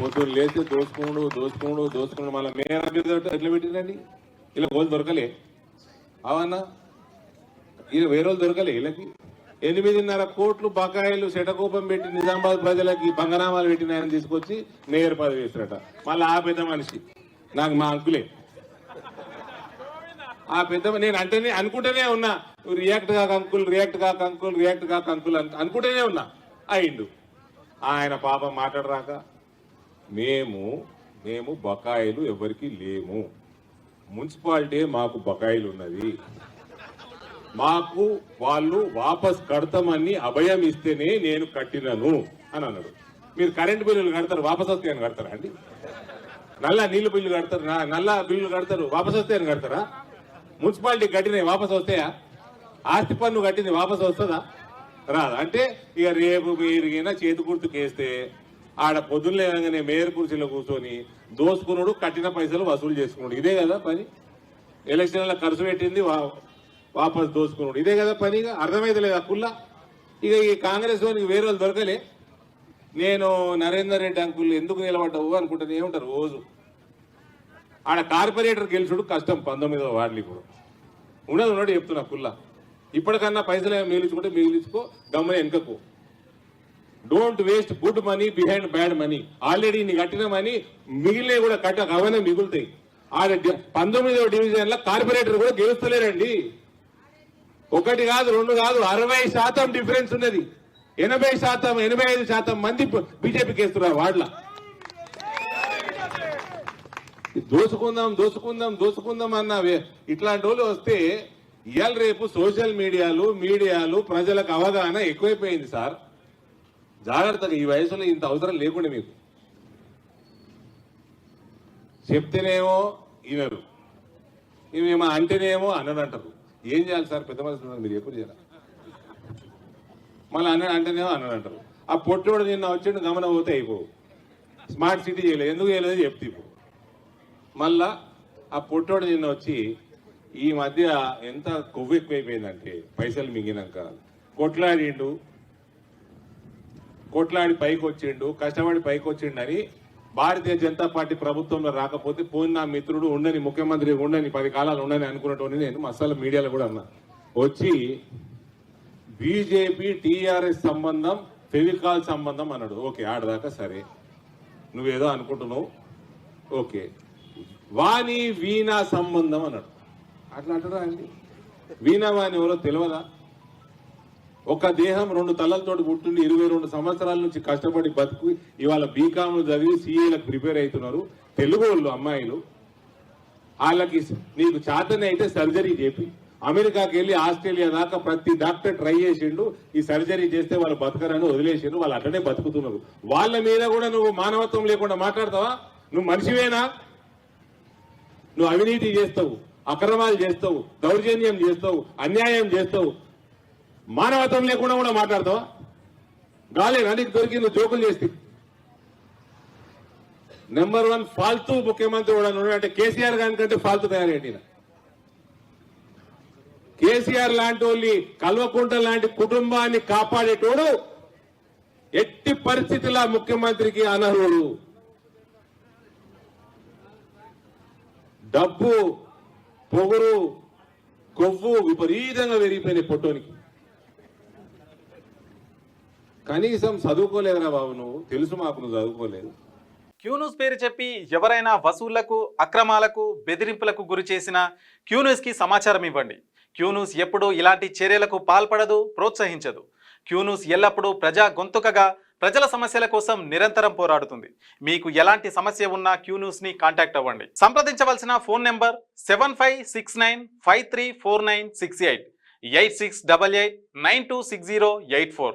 పొద్దున్న లేస్తే దోసుకున్నాడు మళ్ళీ మేయర్ అభ్యర్థి ఎట్లా పెట్టిందండి? ఇలా రోజు దొరకలే అవన్నా, ఇలా వేరే వాళ్ళు దొరకలే. వీళ్ళకి 8.5 కోట్లు బకాయిలు శటకోపం పెట్టి నిజామాబాద్ ప్రజలకి పంగనామాలు పెట్టిన ఆయన తీసుకొచ్చి మేయర్ పదవి వేస్తారట. మళ్ళీ ఆ పెద్ద మనిషి నాకు మా అంకులే. ఆ పెద్ద నేను అంటేనే అనుకుంటూనే ఉన్నా, రియాక్ట్ కాక అంకుల్ అనుకుంటూనే ఉన్నా. అయిండు ఆయన పాపం మాట్లాడరాక. మేము బకాయిలు ఎవరికి లేము, మున్సిపాలిటీ మాకు బకాయిలు ఉన్నది, మాకు వాళ్ళు వాపస్ కడతామని అభయం ఇస్తేనే నేను కట్టినను అని అన్నాడు. మీరు కరెంటు బిల్లులు కడతారు, వాపస్ వస్తాయని కడతారా అండి? నల్లా నీళ్లు బిల్లు కడతారు, నల్లా బిల్లులు కడతారు, వాపస్ వస్తాయని కడతారా? మున్సిపాలిటీ కట్టినవి వాపస్ వస్తాయా? ఆస్తి పన్ను కట్టింది వాపస్ వస్తుందా? రాదు. అంటే ఇక రేపు మీరు చేతి గుర్తుకేస్తే ఆడ పొద్దున్నలేగానే మేయర్ కుర్చీలో కూర్చొని దోసుకున్నాడు, కట్టిన పైసలు వసూలు చేసుకున్నాడు. ఇదే కదా పని. ఎలక్షన్ల ఖర్చు పెట్టింది వాపస్ దోసుకున్నాడు, ఇదే కదా పనిగా. అర్థమైతే లేదా కుల్లా? ఇక ఈ కాంగ్రెస్ వానికి వేరే వాళ్ళు దొరకలే. నేను నరేందర్ రెడ్డి అంకుల్ ఎందుకు నిలబడ్డావు అనుకుంటాను ఏముంటారు రోజు. ఆడ కార్పొరేటర్ గెలుచుడు కష్టం 19వ వార్డులు. ఇప్పుడు ఉన్నది చెప్తున్నా కుల్లా. ఇప్పటికన్నా పైసలు ఏమో మిగిలించుకో, గమ్మని వెనుకకు. Don't waste good money behind bad money. Already నీ కట్టిన మనీ మిగిలినవి కూడా అవనే మిగులుతాయి. ఆడ 19వ డివిజన్ల కార్పొరేటర్ కూడా గెలుస్తలేరండి. 1 కాదు 2 కాదు 60% డిఫరెన్స్ ఉన్నది. 80% 85% మంది బీజేపీకి వేస్తున్నారు వార్డుల. దోసుకుందాం అన్న ఇట్లాంటి వాళ్ళు వస్తే ఇవాళ రేపు సోషల్ మీడియాలు ప్రజలకు అవగాహన ఎక్కువైపోయింది సార్. జాగ్రత్తగా, ఈ వయసులో ఇంత అవసరం లేకుండా మీకు. చెప్తేనేమో వినరు, ఇవేమో అంటేనేమో అననంటారు. ఏం చేయాలి సార్? పెద్ద మనుషులు మీరు ఎప్పుడు చేయాలి? మళ్ళీ అంటేనేమో అననంటారు. ఆ పొట్టోడు నిన్న వచ్చి గమనం పోతే అయిపోవు. స్మార్ట్ సిటీ చేయలేదు, ఎందుకు చేయలేదు చెప్తే ఇప్పుడు. మళ్ళా ఆ పొట్టోడు నిన్న వచ్చి ఈ మధ్య ఎంత కొవ్వు ఎక్కువైపోయిందంటే పైసలు మింగినాక కొట్లాడి పైకి వచ్చిండు, కష్టపడి పైకి వచ్చిండని భారతీయ జనతా పార్టీ ప్రభుత్వంలో రాకపోతే పోయిన నా మిత్రుడు ఉండని, ముఖ్యమంత్రి ఉండని, 10 కాలాలు ఉండని అనుకున్నటువంటి నేను మసాలా మీడియాలో కూడా అన్నా. వచ్చి బీజేపీ టీఆర్ఎస్ సంబంధం ఫెవికాల్ సంబంధం అన్నాడు. ఓకే, ఆడదాకా సరే, నువ్వేదో అనుకుంటున్నావు, ఓకే. వాణి వీణా సంబంధం అన్నాడు. అట్లా అంటారా అండి? వీణా వాణి ఎవరో తెలియదా? ఒక దేహం 2 తలలతో పుట్టిండి 22 సంవత్సరాల నుంచి కష్టపడి బతుకు ఇవాళ బీకామ్లు చదివి సీఏలకు ప్రిపేర్ అవుతున్నారు తెలుగు వాళ్ళు అమ్మాయిలు. వాళ్ళకి నీకు చేతనే అయితే సర్జరీ చేపి అమెరికాకి వెళ్ళి ఆస్ట్రేలియా దాకా ప్రతి డాక్టర్ ట్రై చేసిండు. ఈ సర్జరీ చేస్తే వాళ్ళు బతకరని వదిలేసిండు. వాళ్ళు అట్లనే బతుకుతున్నారు. వాళ్ళ మీద కూడా నువ్వు మానవత్వం లేకుండా మాట్లాడతావా? నువ్వు మనిషివేనా? నువ్వు అవినీతి చేస్తావు, అక్రమాలు చేస్తావు, దౌర్జన్యం చేస్తావు, అన్యాయం చేస్తావు, మానవత్వం లేకుండా కూడా మాట్లాడతావా? గాలేనా నీకు దొరికింది జోకులు చేస్తే? నెంబర్ 1 ఫాల్తూ ముఖ్యమంత్రి కూడా అంటే కేసీఆర్ గారి కంటే ఫాల్తూ తయారయ్యాడు. కేసీఆర్ లాంటి వాళ్ళని, కల్వకుంట్ల లాంటి కుటుంబాన్ని కాపాడేటోడు ఎట్టి పరిస్థితుల్లో ముఖ్యమంత్రికి అనర్హుడు. డబ్బు, పొగురు, కొవ్వు విపరీతంగా పెరిగిపోయినాయి పొట్టోనికి. కనీసం చదువుకోలేదురా బాబు, నువ్వు తెలుసు మాకు నువ్వు చదువుకోలేదు. క్యూన్యూస్ పేరు చెప్పి ఎవరైనా వసూళ్లకు, అక్రమాలకు, బెదిరింపులకు గురి చేసిన క్యూన్యూస్కి సమాచారం ఇవ్వండి. క్యూన్యూస్ ఎప్పుడూ ఇలాంటి చర్యలకు పాల్పడదు, ప్రోత్సహించదు. క్యూన్యూస్ ఎల్లప్పుడూ ప్రజా గొంతుకగా ప్రజల సమస్యల కోసం నిరంతరం పోరాడుతుంది. మీకు ఎలాంటి సమస్య ఉన్నా క్యూన్యూస్ని కాంటాక్ట్ అవ్వండి. సంప్రదించవలసిన ఫోన్ నెంబర్ 7569534968 8688926084.